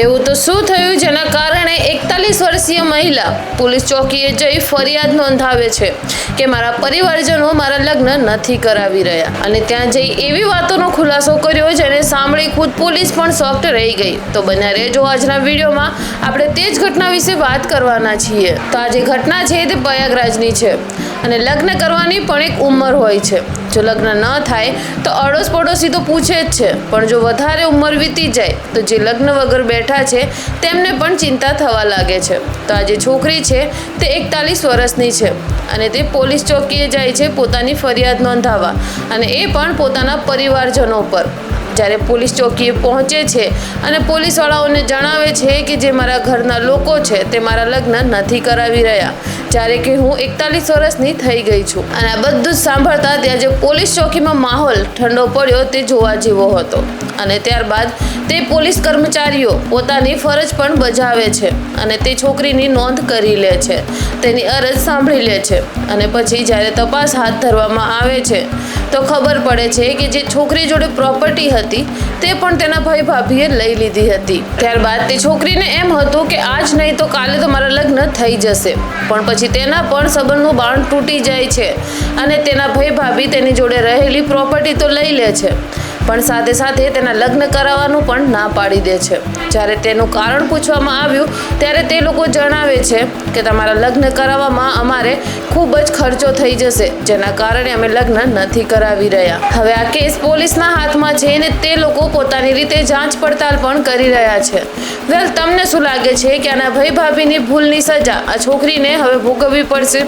એવું તો શું થયું જેના કારણે 41 વર્ષીય મહિલા પોલીસ ચોકીએ જઈ ફરિયાદ નોંધાવે છે કે મારા પરિવારજનો મારા લગ્ન નથી કરાવી રહ્યા અને ત્યાં જઈ એવી વાતોનો ખુલાસો કર્યો જેને સાંભળી ખુદ પોલીસ પણ શોક્ડ રહી ગઈ। તો બન્યા રહેજો આજના વિડીયોમાં, આપણે તે જ ઘટના વિશે વાત કરવાના છીએ। તો આ જે ઘટના છે તે પ્રયાગરાજની છે અને લગ્ન કરવાની પણ એક ઉંમર હોય છે। જો લગ્ન ન થાય તો અડોશ પડોશી તો પૂછે જ છે, પણ જો વધારે ઉંમર વીતી જાય તો જે લગ્ન વગર બેઠા છે તેમને પણ ચિંતા થવા લાગે છે। તો આ જે છોકરી છે તે 41 વર્ષની છે અને તે પોલીસ ચોકીએ જાય છે પોતાની ફરિયાદ નોંધાવવા, અને એ પણ પોતાના પરિવારજનો પર। જ્યારે પોલીસ ચોકીએ પહોંચે છે અને પોલીસવાળાઓને જણાવે છે કે જે મારા ઘરના લોકો છે તે મારા લગ્ન નથી કરાવી રહ્યા, જ્યારે કે હું 41 વર્ષની થઈ ગઈ છું। અને આ બધું જ સાંભળતા ત્યાં જે પોલીસ ચોકીમાં માહોલ ઠંડો પડ્યો તે જોવા જેવો હતો અને ત્યારબાદ તે પોલીસ કર્મચારીઓ પોતાની ફરજ પણ બજાવે છે અને તે છોકરીની નોંધ કરી લે છે, તેની અરજ સાંભળી લે છે અને પછી જ્યારે તપાસ હાથ ધરવામાં આવે છે તો ખબર પડે છે કે જે છોકરી જોડે પ્રોપર્ટી હતી તે પણ તેના ભાઈ ભાભીએ લઈ લીધી હતી। ત્યારબાદ તે છોકરીને એમ હતું કે આજ નહીં તો કાલે તો મારા લગ્ન થઈ જશે, પણ પછી તેના પણ સંબંધનું બાણ તૂટી જાય છે અને તેના ભાઈ ભાભી તેની જોડે રહેલી પ્રોપર્ટી તો લઈ લે છે પણ સાથે સાથે તેના લગ્ન કરાવવાનું પણ ના પાડી દે છે। જ્યારે તેનું કારણ પૂછવામાં આવ્યું ત્યારે તે લોકો જણાવે છે કે તમારા લગ્ન કરાવવામાં અમારે ખૂબ જ ખર્ચો થઈ જશે, જેના કારણે અમે લગ્ન નથી કરાવી રહ્યા। હવે આ કેસ પોલીસના હાથમાં છે અને તે લોકો પોતાની રીતે જાંચ પડતાલ પણ કરી રહ્યા છે। વેલ, તમને શું લાગે છે કે આના ભાઈ ભાભીની ભૂલની સજા આ છોકરીને હવે ભોગવવી પડશે?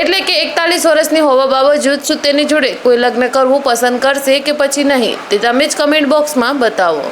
એટલે કે 41 વર્ષની હોવા બાવજૂદ શું તેની જોડે કોઈ લગ્ન કરવું પસંદ કરશે કે પછી નહીં, તે તમે જ કમેન્ટ બોક્સમાં બતાવો।